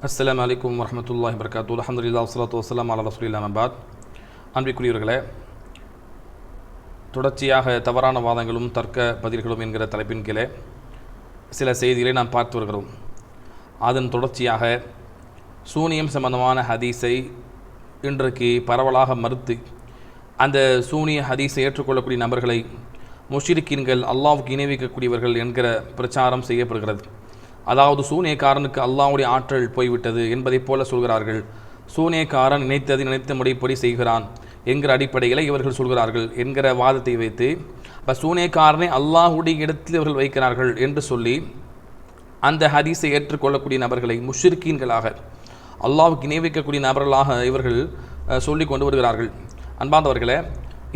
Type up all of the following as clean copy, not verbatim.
அஸ்ஸலாமு அலைக்கும் வரஹ்மத்துல்லாஹி வபரகாத்துஹு. அல்ஹம்துலில்லாஹ் வஸ்ஸலாத்து வஸ்ஸலாமு அலா ரசூலில்லாஹி அம்மாபாத். அன்பிற்குரியவர்களே, தொடர்ச்சியாக தவறான வாதங்களும் தர்க்க பதில்களும் என்கிற தலைப்பின் கீழே சில செய்திகளை நாம் பார்த்து வருகிறோம். அதன் தொடர்ச்சியாக சூனியம் சம்பந்தமான ஹதீஸை இன்றைக்கு பரவலாக மறுத்து அந்த சூனிய ஹதீஸை ஏற்றுக்கொள்ளக்கூடிய நபர்களை முஷ்ரிக்கீன்கள், அல்லாஹ்வுக்கு இணை வைக்கக்கூடியவர்கள் என்கிற பிரச்சாரம் செய்யப்படுகிறது. அதாவது சூனியக்காரனுக்கு அல்லாஹ்வுடைய ஆற்றல் போய்விட்டது என்பதைப் போல சொல்கிறார்கள். சூனியக்காரன் நினைத்த முறைப்படி செய்கிறான் என்கிற அடிப்படையில் இவர்கள் சொல்கிறார்கள் என்கிற வாதத்தை வைத்து இப்போ சூனியக்காரனை அல்லாஹ்வுடைய இடத்தில் இவர்கள் வைக்கிறார்கள் என்று சொல்லி அந்த ஹதீஸை ஏற்றுக்கொள்ளக்கூடிய நபர்களை முஷ்ரிக்கீன்களாக, அல்லாஹ்வுக்கு இணை வைக்கக்கூடிய நபர்களாக இவர்கள் சொல்லி கொண்டு வருகிறார்கள். அன்பார்ந்தவர்களே,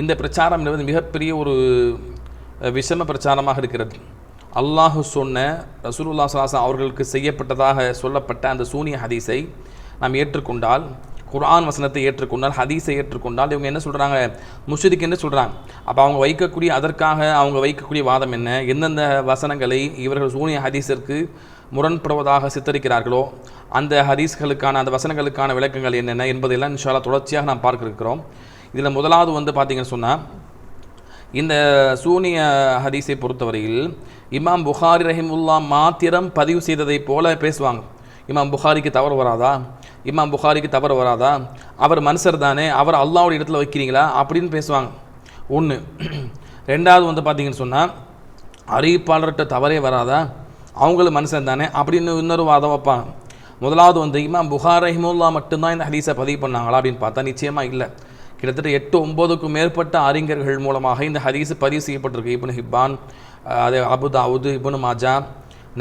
இந்த பிரச்சாரம் என்பது மிகப்பெரிய ஒரு விஷம பிரச்சாரமாக இருக்கிறது. அல்லாஹ் சொன்ன ரசூலுல்லாஹி ஸல்லல்லாஹு அலைஹி வஸல்லம் அவர்களுக்கு செய்யப்பட்டதாக சொல்லப்பட்ட அந்த சூனிய ஹதீஸை நாம் ஏற்றுக்கொண்டால், குர்ஆன் வசனத்தை ஏற்றுக்கொண்டால், ஹதீஸை ஏற்றுக்கொண்டால் இவங்க என்ன சொல்கிறாங்க? முஷ்ரிக் என்று சொல்கிறாங்க. அப்போ அவங்க வைக்கக்கூடிய வாதம் என்ன? எந்தெந்த வசனங்களை இவர்கள் சூனிய ஹதீஸிற்கு முரண்படுவதாக சித்தரிக்கிறார்களோ அந்த ஹதீஸ்களுக்கான, அந்த வசனங்களுக்கான விளக்கங்கள் என்னென்ன என்பதெல்லாம் இன்ஷா அல்லாஹ் தொடர்ச்சியாக நாம் பார்க்க இருக்கிறோம். இதில் முதலாவது பார்த்தீங்கன்னு சொன்னால், இந்த சூனிய ஹதீஸை பொறுத்தவரையில் இமாம் புகாரி ரஹிமுல்லா மாத்திரம் பதிவு செய்ததை போல பேசுவாங்க. இமாம் புகாரிக்கு தவறு வராதா, அவர் மனுஷர் தானே, அவர் அல்லாஹ்வுடைய இடத்துல வைக்கிறீங்களா அப்படின்னு பேசுவாங்க. ஒன்று. ரெண்டாவது பார்த்தீங்கன்னு சொன்னால், அறிவிப்பாளர்கிட்ட தவறே வராதா, அவங்களும் மனுஷன் தானே அப்படின்னு இன்னொரு வாதம் வைப்பாங்க. முதலாவது இமாம் புகாரி ரஹிமுல்லா மட்டும்தான் இந்த ஹதீஸை பதிவு பண்ணாங்களா அப்படின்னு பார்த்தா நிச்சயமாக இல்லை. கிட்டத்தட்ட 8-9க்கும் மேற்பட்ட அறிஞர்கள் மூலமாக இந்த ஹதீஸ் பதிவு செய்யப்பட்டிருக்கு. இப்னு ஹிப்பான், அதே அபு தாவூத், இப்னு மாஜா,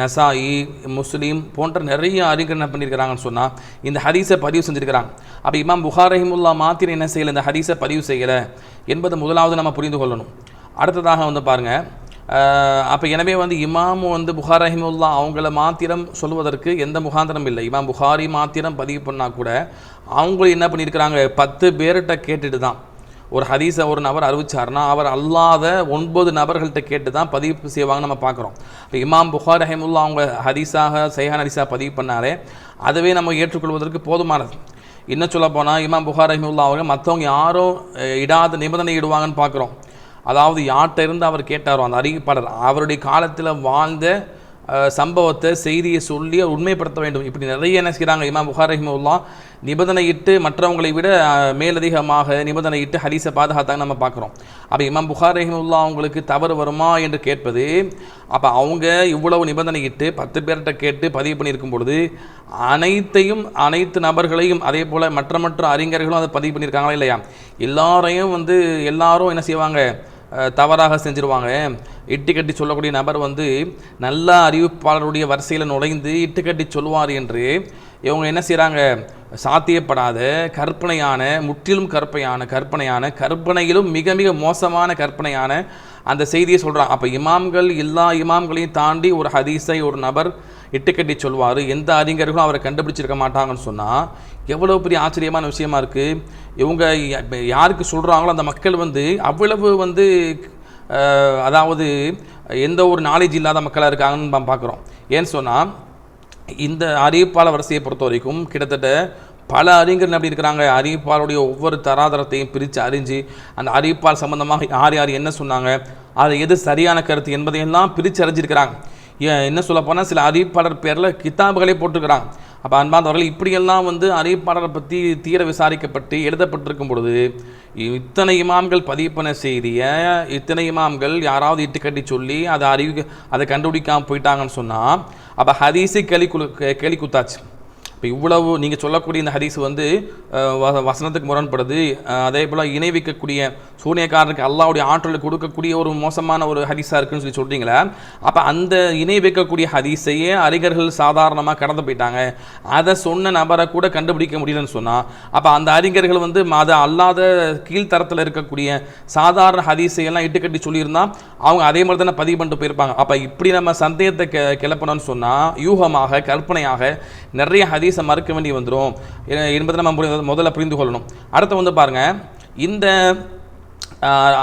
நசாயி, முஸ்லீம் போன்ற நிறைய அறிஞர் என்ன பண்ணியிருக்கிறாங்கன்னு சொன்னால் இந்த ஹதீஸை பதிவு செஞ்சுருக்கிறாங்க. அப்போ இமாம் புகாரி ரஹிமுல்லா மாத்திரம் என்ன செய்யலை, இந்த ஹதீஸை பதிவு செய்யலை என்பதை முதலாவது நம்ம புரிந்து கொள்ளணும். அடுத்ததாக பாருங்கள், அப்போ எனவே இமாம் புகாரி ரஹிமுல்லா அவங்கள மாத்திரம் சொல்வதற்கு எந்த முகாந்திரம் இல்லை. இமாம் புகாரி மாத்திரம் பதிவு பண்ணால் கூட அவங்களும் என்ன பண்ணியிருக்கிறாங்க, 10 பேர்கிட்ட கேட்டுட்டு தான் ஒரு ஹதீஸை ஒரு நபர் அறிவிச்சார்னா அவர் அல்லாத 9 நபர்கள்ட்ட கேட்டு தான் பதிவு செய்வாங்க நம்ம பார்க்குறோம். இப்போ இமாம் புகாரி ரஹிமுல்லா அவங்க சஹீஹான ஹதீஸாக பதிவு பண்ணாலே அதுவே நம்ம ஏற்றுக்கொள்வதற்கு போதுமானது. இன்னும் சொல்ல போனால் இமாம் புகாரி ரஹிமுல்லா அவங்க மற்றவங்க யாரும் இடாத நிபந்தனை இடுவாங்கன்னு பார்க்குறோம். அதாவது யார்கிட்ட இருந்து அவர் கேட்டாரோ அந்த அறிவிப்பாளர் அவருடைய காலத்தில் வாழ்ந்த சம்பவத்தை, செய்தியை சொல்லி உண்மைப்படுத்த வேண்டும். இப்படி நிறைய என்ன செய்கிறாங்க, இமாம் புகாரி ரஹிமஹுல்லா நிபந்தனையிட்டு மற்றவங்களை விட மேலதிகமாக நிபந்தனையிட்டு ஹதீஸை பாதுகாத்தாங்க நம்ம பார்க்குறோம். அப்போ இமாம் புகாரி ரஹிமஹுல்லா அவங்களுக்கு தவறு வருமா என்று கேட்பது, அப்போ அவங்க இவ்வளவு நிபந்தனையிட்டு 10 பேர்கிட்ட கேட்டு பதிவு பண்ணியிருக்கும் பொழுது அனைத்து நபர்களையும் அதே போல் மற்ற அறிஞர்களும் அதை பதிவு பண்ணியிருக்காங்களா இல்லையா? எல்லாரும் என்ன செய்வாங்க, தவறாக செஞ்சுருவாங்க. இட்டுக்கட்டி சொல்லக்கூடிய நபர் நல்ல அறிவிப்பாளருடைய வரிசையில் நுழைந்து இட்டுக்கட்டி சொல்லுவார் என்று இவங்க என்ன செய்கிறாங்க, சாத்தியப்படாத கற்பனையான, முற்றிலும் கற்பனையிலும் மிக மிக மோசமான கற்பனையான அந்த செய்தியை சொல்கிறாங்க. அப்போ எல்லா இமாம்களையும் தாண்டி ஒரு ஹதீஸை ஒரு நபர் இட்டுக்கட்டி சொல்வார், எந்த அறிஞர்களும் அவரை கண்டுபிடிச்சிருக்க மாட்டாங்கன்னு சொன்னால் எவ்வளோ பெரிய ஆச்சரியமான விஷயமா இருக்குது. இவங்க யாருக்கு சொல்கிறாங்களோ அந்த மக்கள் அவ்வளவு அதாவது எந்த ஒரு நாலேஜ் இல்லாத மக்களாக இருக்காங்கன்னு நம்ம பார்க்குறோம். ஏன்னு சொன்னால் இந்த அறிவிப்பாளர் வரிசையை பொறுத்த வரைக்கும் கிட்டத்தட்ட பல அறிஞர்கள் அப்படி இருக்கிறாங்க. அறிவிப்பாளருடைய ஒவ்வொரு தராதரத்தையும் பிரித்து அறிஞ்சு அந்த அறிவிப்பாளர் சம்பந்தமாக யார் என்ன சொன்னாங்க, அது எது சரியான கருத்து என்பதையெல்லாம் பிரித்து அறிஞ்சிருக்கிறாங்க. என்ன சொல்ல போனால் சில அறிவிப்பாளர் பேரில் கிதாபுகளே போட்டிருக்கிறாங்க. அப்போ அன்பார்ந்தவர்கள் இப்படியெல்லாம் அறிவிப்பாளரை பற்றி தீர விசாரிக்கப்பட்டு எழுதப்பட்டிருக்கும் பொழுது இத்தனை இமாம்கள் பதிவு பண்ண செய்தியை இத்தனை இமாம்கள் யாராவது இட்டுக்கட்டி சொல்லி அதை கண்டுபிடிக்காமல் போயிட்டாங்கன்னு சொன்னால் அப்போ ஹதீஸை கேலி குத்தாச்சு. இப்போ இவ்வளவு நீங்கள் சொல்லக்கூடிய இந்த ஹதீஸ் வசனத்துக்கு முரண்படுது, அதே போல் இணை வைக்கக்கூடிய சூனியக்காரனுக்கு அல்லாஹ்வுடைய ஆற்றலை கொடுக்கக்கூடிய ஒரு மோசமான ஒரு ஹதீஸாக இருக்குன்னு சொல்கிறீங்களே, அப்போ அந்த இணை வைக்கக்கூடிய ஹதீஸையே அறிஞர்கள் சாதாரணமாக கடந்து போயிட்டாங்க. அதை சொன்ன நபரை கூட கண்டுபிடிக்க முடியலன்னு சொன்னால் அப்போ அந்த அறிஞர்கள் அது அல்லாத கீழ்த்தரத்தில் இருக்கக்கூடிய சாதாரண ஹதீஸையெல்லாம் இட்டுக்கட்டி சொல்லியிருந்தால் அவங்க அதே மாதிரி தானே பதிவு பண்ணிட்டு போயிருப்பாங்க. அப்போ இப்படி நம்ம சந்தேகத்தை கிளப்பணும்னு சொன்னால் யூகமாக, கற்பனையாக நிறைய ஹதீஸை மறுக்க வேண்டி வந்துடும் என்பதை நம்ம முதல்ல புரிந்து கொள்ளணும். அடுத்து பாருங்கள், இந்த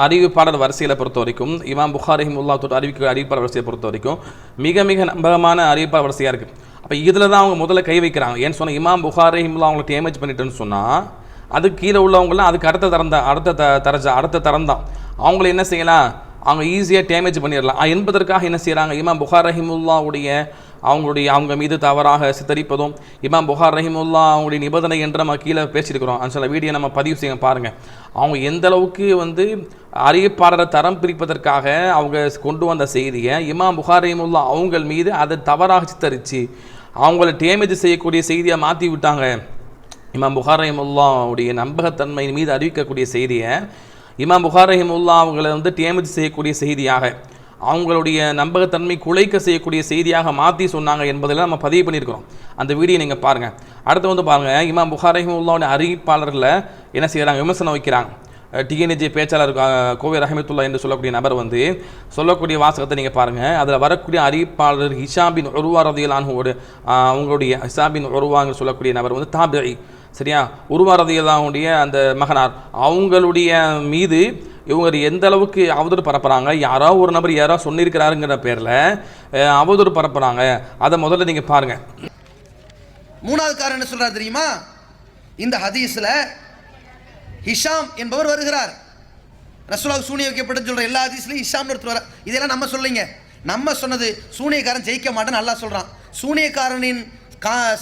அறிவிப்பாளர் வரிசையில் பொறுத்த வரைக்கும் இமாம் புகாரி ரஹிமஹுல்லாஹ் அறிவிப்பாளர் வரிசையை பொறுத்த வரைக்கும் மிக மிக நம்பகமான அறிவிப்பாளர் வரிசையாக இருக்குது. அப்போ இதில் தான் அவங்க முதல்ல கை வைக்கிறாங்க. ஏன்னு சொன்னால் இமாம் புகாரி ரஹிமஹுல்லாஹ் அவங்களை டேமேஜ் பண்ணிட்டேன்னு சொன்னால் அதுக்கு கீழே உள்ளவங்களாம் அதுக்கு அடுத்த தரம் தான். அவங்கள என்ன செய்யலாம், அவங்க ஈஸியாக டேமேஜ் பண்ணிடலாம் என்பதற்காக என்ன செய்கிறாங்க, இமாம் புகாரி ரஹிமஹுல்லாஹ்வுடைய அவங்க மீது தவறாக சித்தரிப்பதும், இமாம் புகாரி ரஹிமஹுல்லாஹ் அவங்களுடைய நிபந்தனை என்று நம்ம கீழே பேசியிருக்கிறோம். அந்த சில வீடியோ நம்ம பதிவு செய்ய பாருங்கள். அவங்க எந்த அளவுக்கு அறிவிப்பாளரை தரம் பிரிப்பதற்காக அவங்க கொண்டு வந்த செய்தியை இமாம் புகாரி ரஹிமஹுல்லாஹ் அவங்கள் மீது அதை தவறாக சித்தரித்து அவங்கள டேமேஜ் செய்யக்கூடிய செய்தியை மாற்றி விட்டாங்க. இமாம் புகாரி ரஹிமஹுல்லாஹ்வுடைய நம்பகத்தன்மை மீது அறிவிக்கக்கூடிய செய்தியை இமாம் புகாரி ரஹிமஹுல்லாஹ் அவங்களை டேமேஜ் செய்யக்கூடிய செய்தியாக, அவங்களுடைய நம்பகத்தன்மை குலைக்க செய்யக்கூடிய செய்தியாக மாற்றி சொன்னாங்க என்பதில் நம்ம பதிவு பண்ணியிருக்கிறோம். அந்த வீடியோ நீங்கள் பாருங்கள். அடுத்து பாருங்கள், இமாம் புகாரி ரஹிமஹுல்லாஹ்வுடைய அறிவிப்பாளர்களை என்ன செய்கிறாங்க, விமர்சனம் வைக்கிறாங்க. டிஎன்ஏஜே பேச்சாளர் கோவை ரஹமத்துல்லாஹ் என்று சொல்லக்கூடிய நபர் சொல்லக்கூடிய வாசகத்தை நீங்கள் பாருங்கள். அதில் வரக்கூடிய அறிவிப்பாளர் ஹிஷாம் பின் உர்வா ரலியல்லாஹு அன்ஹு, அவங்களுடைய ஹிஷாம் பின் உர்வான்னு சொல்லக்கூடிய நபர் தாபிஈ, சரியா, உர்வா ரலியல்லாஹுடைய அந்த மகனார், அவங்களுடைய மீது இவங்க எந்த அளவுக்கு அவதூறு பரப்புகிறாங்க. யாரோ ஒரு நபர் யாரோ சொல்லியிருக்கிறாருங்கிற பேரில் அவதூறு பரப்புகிறாங்க. அதை முதல்ல நீங்கள் பாருங்கள். மூணாவது காரணம் என்ன சொல்கிறார் தெரியுமா, இந்த ஹதீஸில் ஹிஷாம் என்பவர் வருகிறார். ரசூலுல்லாஹ் சூனியம் வைக்கப்பட்டு சொல்கிற எல்லா ஹதீஸ்லையும் ஹிஷாம்னு ஒருத்தர் வர. இதெல்லாம் நம்ம சொல்லிங்க, நம்ம சொன்னது சூனியக்காரன் ஜெயிக்க மாட்டான்னு அல்லாஹ் சொல்கிறான். சூனியக்காரனின்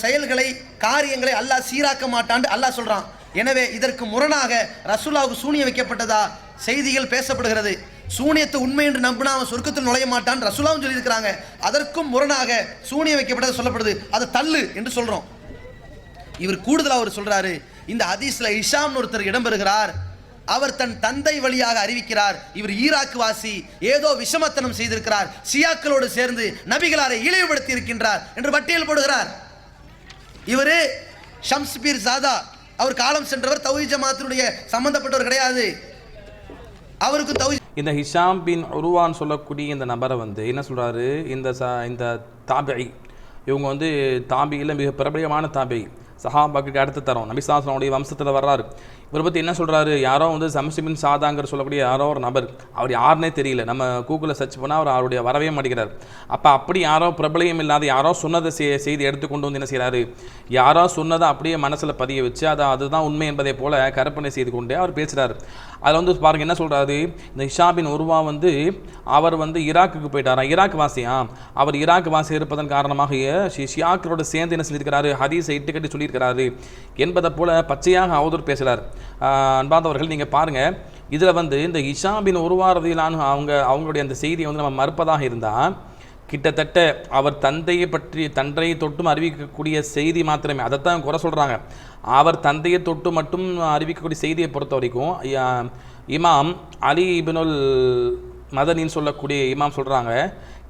செயல்களை காரியங்களை அல்லாஹ் சீராக்க மாட்டான்னு அல்லாஹ் சொல்கிறான். எனவே இதற்கு முரணாக ரசூலுல்லாஹ்வுக்கு சூனியம் வைக்கப்பட்டதா செய்திகள் பேசப்படுகிறது. சூனியத்தை உண்மை என்று நம்பினா அவன் சொர்க்கத்தில் நுழைய மாட்டான் ரசூலுல்லாஹ் சொல்லியிருக்கிறாங்க. அதற்கும் முரணாக சூனியம் வைக்கப்பட்டது சொல்லப்படுது, அதை தள்ளு என்று சொல்கிறோம். இவர் கூடுதலாக அவர் சொல்கிறாரு, இந்த ஹதீஸ்ல ஹிஷாம் ஒருத்தர் இடம்பெறுகிறார், அவர் தன் தந்தை வழியாக அறிவிக்கிறார், இவர் ஈராக் வாசி, ஏதோ விஷமத்தனம் செய்திருக்கிறார், ஷியாக்களோடு சேர்ந்து நபிகளாரை இழிவுபடுத்தி இருக்கின்றார் என்று பட்டியல் போடுகிறார். இவர் ஷம்ஸ் பீர் ஜாதா, அவர் காலம் சென்றவர், தௌஹீத் ஜமாத்தினுடைய சம்பந்தப்பட்டவர் கிடையாது. அவருக்கு இந்த ஹிஷாம் பின் உர்வான்னு சொல்லக்கூடிய இந்த நபரை என்ன சொல்றாரு, இந்த தாபிஈ, இவங்க தாபியில் மிக பிரபலமான தாபிஈ, சஹாபாக்கு அடுத்த தரம், நபி ஸல்லல்லாஹு அலைஹி வஸல்லம் வம்சத்தில் வர்றாரு. இவரை பற்றி என்ன சொல்கிறாரு, யாரோ ஷம்ஸ் பின் சாதாங்கிற சொல்லக்கூடிய யாரோ ஒரு நபர், அவர் யாருன்னே தெரியல, நம்ம கூகுளில் சர்ச் பண்ணால் அவருடைய வரவே மாட்டேங்கிறார். அப்போ அப்படி யாரோ பிரபலியம் இல்லாத யாரோ சொன்னதை செய்தி எடுத்துக்கொண்டு என்ன செய்கிறாரு, யாரோ சொன்னதை அப்படியே மனசில் பதிய வச்சு அதுதான் உண்மை என்பதை போல கற்பனை செய்து கொண்டே அவர் பேசுகிறார். அதில் பாருங்கள் என்ன சொல்கிறாரு, இந்த ஹிஷாம் பின் உர்வா அவர் ஈராக்குக்கு போயிட்டாரா, ஈராக் வாசியா, அவர் ஈராக் வாசி இருப்பதன் காரணமாக ஷியாக்களோடு சேர்ந்து என்ன செஞ்சிருக்கிறாரு, ஹதீஸை இட்டுக்கட்டி சொல்லியிருக்கிறாரு என்பதை போல பச்சையாக அவதூறு பேசுகிறார். அன்பார்ந்தவர்கள் நீங்கள் பாருங்கள், இதில் இந்த ஹிஷாம் பின் உர்வா ரலியல்லாஹு அவங்களுடைய அந்த செய்தியை நம்ம மறுப்பதாக இருந்தால் கிட்டத்தட்ட அவர் தந்தையை தொட்டும் அறிவிக்கக்கூடிய செய்தி மாத்திரமே, அதைத்தான் குறை சொல்கிறாங்க. அவர் தந்தையை தொட்டு மட்டும் அறிவிக்கக்கூடிய செய்தியை பொறுத்த வரைக்கும் இமாம் அலி இப்னுல் மதனின்னு சொல்லக்கூடிய இமாம் சொல்கிறாங்க,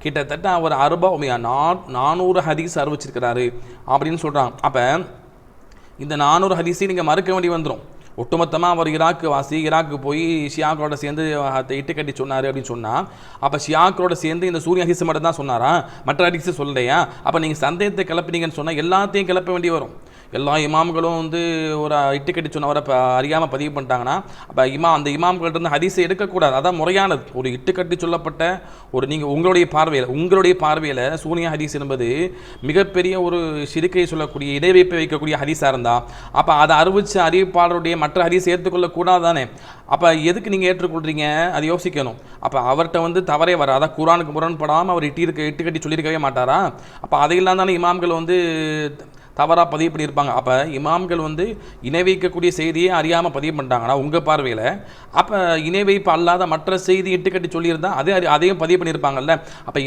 கிட்டத்தட்ட அவர் 400 ஹதீஸ் அறிவிச்சிருக்கிறாரு அப்படின்னு சொல்கிறாங்க. அப்போ இந்த 400 ஹதீஸை நீங்கள் மறுக்க வேண்டி வந்துடும். ஒட்டுமொத்தமாக அவர் ஈராக்கு போய் ஷியாக்களோட சேர்ந்து இட்டு கட்டி சொன்னார் அப்படின்னு சொன்னால், அப்போ ஷியாக்களோட சேர்ந்து இந்த சூரிய ஹதீஸ் மட்டும் தான் சொன்னாரா, மற்ற ஹதீஸை சொல்லலையா? அப்போ நீங்கள் சந்தேகத்தை கிளப்பினீங்கன்னு சொன்னால் எல்லாத்தையும் கிளப்ப வேண்டி வரும். எல்லா இமாம்களும் ஒரு இட்டுக்கட்டி சொன்னவரை அறியாமல் பதிவு பண்ணிட்டாங்கன்னா அப்போ அந்த இமாம்கள்ட்ட ஹதீஸை எடுக்கக்கூடாது. அதான் முறையானது. ஒரு இட்டுக்கட்டி சொல்லப்பட்ட நீங்கள் உங்களுடைய பார்வையில் சூனியா ஹதீஸ் என்பது மிகப்பெரிய ஒரு ஷிர்கை சொல்லக்கூடிய இடைவைப்பை வைக்கக்கூடிய ஹதீஸாக இருந்தால் அப்போ அதை அறிவிச்சு அறிவிப்பாளருடைய மற்ற ஹதீஸ் ஏற்றுக்கொள்ளக்கூடாது தானே. அப்போ எதுக்கு நீங்கள் ஏற்றுக்கொள்கிறீங்க, அதை யோசிக்கணும். அப்போ அவர்கிட்ட தவறே வர, அதான் குர்ஆனுக்கு முரண்படாமல் அவர் இட்டுக்கட்டி சொல்லியிருக்கவே மாட்டாரா? அப்போ அதையெல்லாம் தானே இமாம்கள் தவறாக பதிவு பண்ணியிருப்பாங்க. அப்போ இமாம்கள் இணை வைக்கக்கூடிய செய்தியை அறியாமல் பதிவு பண்ணிட்டாங்கன்னா உங்கள் பார்வையில், அப்போ இணை வைப்பு அல்லாத மற்ற செய்தி இட்டுக்கட்டி சொல்லியிருந்தால் அதையும் பதிவு பண்ணியிருப்பாங்கல்ல. அப்போ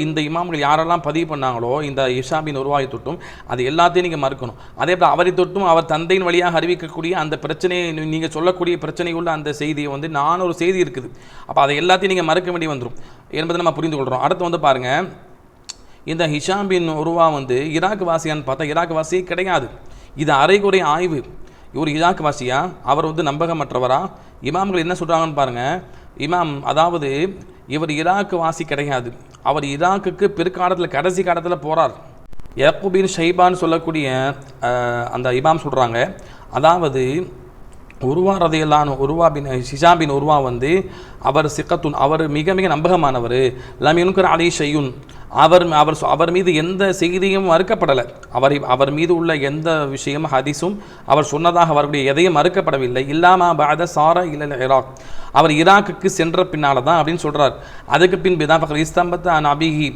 இந்த இமாம்கள் யாரெல்லாம் பதிவு பண்ணாங்களோ இந்த ஹிஷாம் பின் உர்வாவை தொட்டும் அது எல்லாத்தையும் நீங்கள் மறுக்கணும். அதே போல் அவரை தொட்டும் அவர் தந்தையின் வழியாக அறிவிக்கக்கூடிய அந்த பிரச்சனையை நீங்கள் சொல்லக்கூடிய பிரச்சனை உள்ள அந்த செய்தியை 400 செய்தி இருக்குது. அப்போ அதை எல்லாத்தையும் நீங்கள் மறுக்க வேண்டி வந்துடும் என்பதை நம்ம புரிந்து கொள்கிறோம். அடுத்து பாருங்கள், இந்த ஹிஷாம் பின் உர்வா ஈராக் வாசியான்னு பார்த்தா ஈராக் வாசியே கிடையாது. இது அரைகுறை ஆய்வு. இவர் ஈராக் வாசியா, அவர் நம்பகமற்றவரா? இமாம்கள் என்ன சொல்கிறாங்கன்னு பாருங்கள். அதாவது இவர் ஈராக் வாசி கிடையாது. அவர் ஈராக்குக்கு பிற்காலத்தில் கடைசி காலத்தில் போகிறார். யக்கூப் பின் ஷைபான்னு சொல்லக்கூடிய அந்த இமாம் சொல்கிறாங்க, அதாவது உர்வா ரலியல்லாஹு ஹிஷாம் பின் உர்வா அவர் சிக்கத்துன், அவர் மிக மிக நம்பகமானவர். லம் யுன்கர் அலைஹி ஷையுன், அவர் மீது எந்த செய்தியும் மறுக்கப்படலை. அவர் மீது உள்ள எந்த விஷயம் ஹதீஸும் அவர் சொன்னதாக அவருடைய எதையும் மறுக்கப்படவில்லை. இல்லாமா பாத சாரா இல்ல இராக், அவர் ஈராக்குக்கு சென்ற பின்னால் தான் அப்படின்னு சொல்கிறார். அதுக்கு பின்பு தான் பக்கத்தில் இஸ்தம்பத் நபிஹி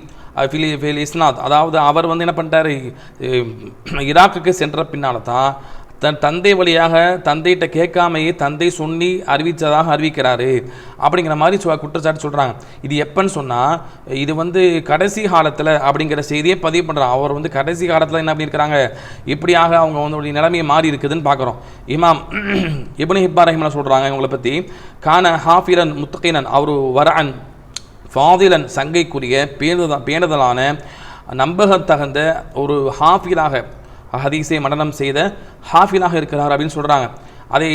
ஃபில் இஸ்னாத், அதாவது அவர் வந்து என்ன பண்ணிட்டார், ஈராக்குக்கு சென்ற பின்னால் தான் தன் தந்தை வழியாக தந்தைகிட்ட கேட்காமையே தந்தை சொல்லி அறிவித்ததாக அறிவிக்கிறாரு அப்படிங்கிற மாதிரி குற்றச்சாட்டு சொல்கிறாங்க. இது எப்போன்னு சொன்னால் இது வந்து கடைசி காலத்தில் அப்படிங்கிற செய்தியை பதிவு பண்ணுறாங்க. அவர் வந்து கடைசி காலத்தில் என்ன பண்ணியிருக்கிறாங்க, இப்படியாக அவங்க வந்து நிலைமையை மாறி இருக்குதுன்னு பார்க்குறோம். இமாம் இப்னு ஹிப்பான் ரஹிமஹுல்லாஹ் சொல்கிறாங்க இவங்களை பற்றி, கான ஹாஃபிரன் முத்தகீனன், அவர் வரஅன் ஃபாதிலன், சங்கைக்குரிய பேணுதலான நம்பகத்தகுந்த ஒரு ஹாஃபிலாக ஹதீஸை மனனம் செய்த ஹாஃபிலாக இருக்கிறார் அப்படின்னு சொல்கிறாங்க. அதை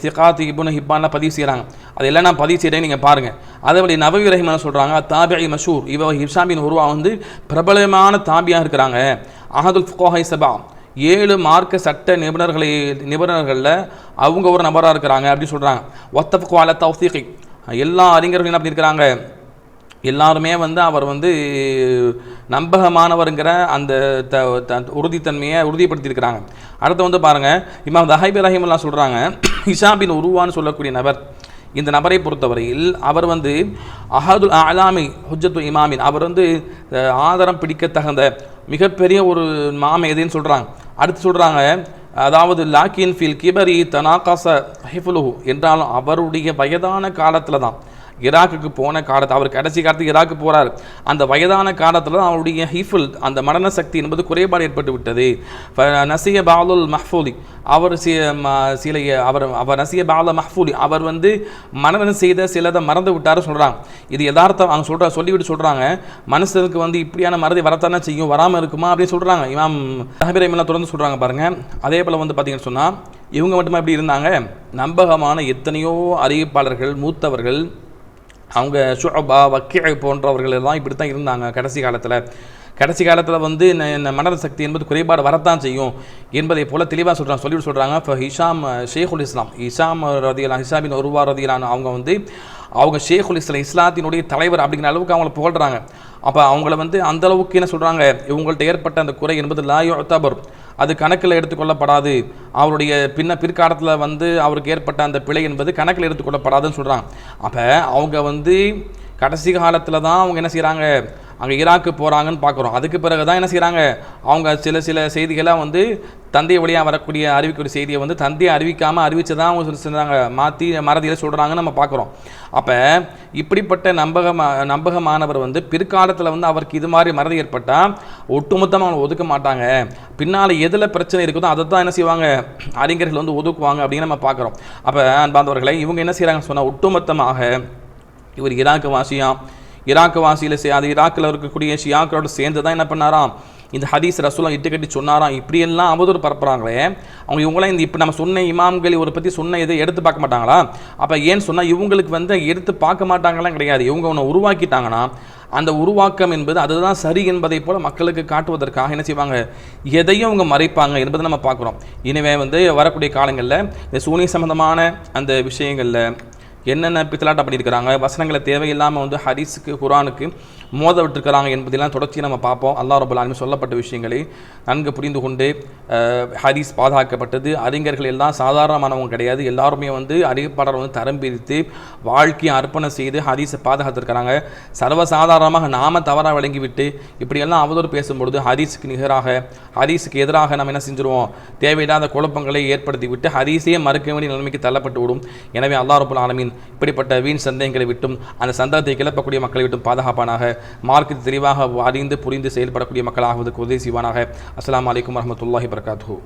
சிகாத் இப்னு ஹிப்பான்ல பதிவு செய்கிறாங்க. அதெல்லாம் நான் பதிவு செய்கிறேன், நீங்கள் பாருங்கள். அதேபடி நபவி ரஹிமஹுல்லாஹ் சொல்கிறாங்க, தாபிஇ மஷூர், ஹிஷாம் பின் உர்வா வந்து பிரபலமான தாபியாக இருக்கிறாங்க. அஹதுல் ஃபுகாஹா சபா, 7 மார்க்க சட்ட நிபுணர்களில் அவங்க ஒரு நபராக இருக்கிறாங்க அப்படின்னு சொல்கிறாங்க. வத்தஃபகு அலா தௌசீகி, எல்லா அறிஞர்களும் என்ன பண்ணியிருக்கிறாங்க, எல்லாருமே வந்து அவர் வந்து நம்பகமானவருங்கிற அந்த உறுதித்தன்மையை உறுதிப்படுத்தியிருக்கிறாங்க. அடுத்து வந்து பாருங்கள், இமாம் தஹைபி ரஹிமஹுல்லாஹ் சொல்கிறாங்க, ஹிஷாம் பின் உர்வான்னு சொல்லக்கூடிய நபர், இந்த நபரை பொறுத்தவரையில் அவர் வந்து அஹதுல் அலாமி ஹுஜ்ஜத்து இமாமின், அவர் வந்து ஆதாரம் பிடிக்க தகுந்த மிகப்பெரிய ஒரு மாமேதின்னு சொல்கிறாங்க. அடுத்து சொல்கிறாங்க, அதாவது லாக்கின் ஃபில் கிபரி தனாகாச ஹிஃபுலுஹு, என்றாலும் அவருடைய வயதான காலத்தில் தான், ஈராக்குக்கு போன காலத்தில், அவர் கடைசி காலத்துக்கு ஈராக்கு போகிறார், அந்த வயதான காலத்தில் தான் அவருடைய ஹிஃபுல், அந்த மரண சக்தி என்பது குறைபாடு ஏற்பட்டு விட்டது. நசிய பாலுல் மஹ்ஃபூலி, அவர் அவர் நசிய பால மஹ்ஃபூலி, அவர் வந்து மரணம் செய்த சிலதை மறந்து விட்டார் சொல்கிறாங்க. இது யதார்த்தம் அவங்க சொல்லிவிட்டு சொல்கிறாங்க, மனுஷனுக்கு வந்து இப்படியான மறதி வரத்தானே செய்யும், வராமல் இருக்குமா அப்படின்னு சொல்கிறாங்க. இமாம் தஹபி ரஹிமஹுல்லாஹ் தொடர்ந்து சொல்கிறாங்க பாருங்கள். அதே போல் வந்து பார்த்தீங்கன்னு சொன்னால் இவங்க மட்டுமா எப்படி இருந்தாங்க, நம்பகமான எத்தனையோ அறிவிப்பாளர்கள் மூத்தவர்கள், அவங்க ஷுஅபா வக்கீ போன்றவர்கள் எல்லாம் இப்படி தான் இருந்தாங்க கடைசி காலத்தில் வந்து மனத சக்தி என்பது குறைபாடு வரத்தான் செய்யும் என்பதை போல தெளிவாக சொல்கிறாங்க. இப்போ ஹிஷாம் ஷேகுல் இஸ்லாம், ஹிஷாம் ரதியலான், ஹிஷாம் பின் உர்வா ரதியலான், அவங்க ஷேகுல் இஸ்லாம், இஸ்லாத்தினுடைய தலைவர் அப்படிங்கிற அளவுக்கு அவங்கள புகழ்கிறாங்க. அப்போ அவங்கள வந்து அந்த அளவுக்கு என்ன சொல்கிறாங்க, இவங்கள்ட்ட ஏற்பட்ட அந்த குறை என்பது லா யுஅ்தபர், அது கணக்கில் எடுத்துக்கொள்ளப்படாது, அவருடைய பிற்காலத்தில் வந்து அவருக்கு ஏற்பட்ட அந்த பிழை என்பது கணக்கில் எடுத்துக்கொள்ளப்படாதுன்னு சொல்கிறாங்க. அப்போ அவங்க வந்து கடைசி காலத்தில் தான் அவங்க என்ன செய்கிறாங்க, அங்கே ஈராக்கு போகிறாங்கன்னு பார்க்குறோம். அதுக்கு பிறகு தான் என்ன செய்கிறாங்க, அவங்க சில செய்திகளாக வந்து தந்தை வழியாக வரக்கூடிய அறிவிக்கக்கூடிய செய்தியை வந்து தந்தையை அறிவிக்காமல் அறிவித்து தான் அவங்க சொல்கிறாங்க, மாற்றி மறதியில் சொல்கிறாங்கன்னு நம்ம பார்க்குறோம். அப்போ இப்படிப்பட்ட நம்பகமானவர் வந்து பிற்காலத்தில் வந்து அவருக்கு இது மாதிரி மறதி ஏற்பட்டால் ஒட்டுமொத்தமாக அவங்க ஒதுக்க மாட்டாங்க, பின்னால் எதில் பிரச்சனை இருக்குதோ அதை தான் என்ன செய்வாங்க, அறிஞர்கள் வந்து ஒதுக்குவாங்க அப்படின்னு நம்ம பார்க்குறோம். அப்போ அன்பார்ந்தவர்களை, இவங்க என்ன செய்கிறாங்கன்னு சொன்னால் ஒட்டுமொத்தமாக இவர் ஈராக்கு வாசியில் அது ஈராக்கில் இருக்கக்கூடிய ஷியாக்களோடு சேர்ந்து தான் என்ன பண்ணாராம், இந்த ஹதீஸ் ரசூலா இட்டுக்கட்டி சொன்னாராம். இப்படியெல்லாம் அவதூறு பரப்புகிறாங்களே அவங்க, இவங்களாம் இந்த இப்போ நம்ம சொன்ன இமாம்கள் இவரை பற்றி சொன்ன இதை எடுத்து பார்க்க மாட்டாங்களா? அப்போ ஏன்னு சொன்னால் இவங்களுக்கு வந்து எடுத்து பார்க்க மாட்டாங்களாம் கிடையாது, இவங்க ஒன்று உருவாக்கிட்டாங்கன்னா அந்த உருவாக்கம் என்பது அதுதான் சரி என்பதை போல் மக்களுக்கு காட்டுவதற்காக என்ன செய்வாங்க, எதையும் அவங்க மறைப்பாங்க என்பதை நம்ம பார்க்குறோம். இனிமே வந்து வரக்கூடிய காலங்களில் இந்த சூனிய சம்பந்தமான அந்த விஷயங்களில் என்னென்ன பித்தலாட்டம் பண்ணியிருக்கிறாங்க, வசனங்களை தேவையில்லாமல் வந்து ஹதீஸுக்கு குர்ஆனுக்கு மோத விட்டுருக்கிறாங்க என்பதெல்லாம் தொடர்ச்சி நம்ம பார்ப்போம். அல்லாஹ் ரப்பல் ஆலமீன் சொல்லப்பட்ட விஷயங்களை நன்கு புரிந்து கொண்டு ஹதீஸ் பாதுகாக்கப்பட்டது. அறிஞர்கள் எல்லாம் சாதாரணமானவங்க கிடையாது, எல்லாருமே வந்து அறிவிப்பாளர் வந்து தரம் பிரித்து வாழ்க்கையை அர்ப்பணம் செய்து ஹதீஸை பாதுகாத்திருக்கிறாங்க. சர்வசாதாரணமாக நாம தவறாக விளங்கிவிட்டு இப்படியெல்லாம் அவதூறு பேசும்பொழுது ஹதீஸுக்கு நிகராக, ஹதீஸுக்கு எதிராக நம்ம என்ன செஞ்சுருவோம், தேவையில்லாத குழப்பங்களை ஏற்படுத்தி விட்டு ஹதீஸையே மறுக்க வேண்டிய நிலைமைக்கு தள்ளப்பட்டு விடும். எனவே அல்லாஹ் ரப்பல் ஆலமீன் இப்படிப்பட்ட வீண் சந்தேகங்களை விட்டும் அந்த சந்தேகத்தை கிளப்பக்கூடிய மக்களை விட்டும் பாதுகாப்பானாக, மார்க்கத்தை தெளிவாக அறிந்து புரிந்து செயல்படக்கூடிய மக்களாகுவதற்கு உதவி செய்வானாக. அஸ்ஸலாமு அலைக்கும் வரஹ்மத்துல்லாஹி வபரகாத்துஹு.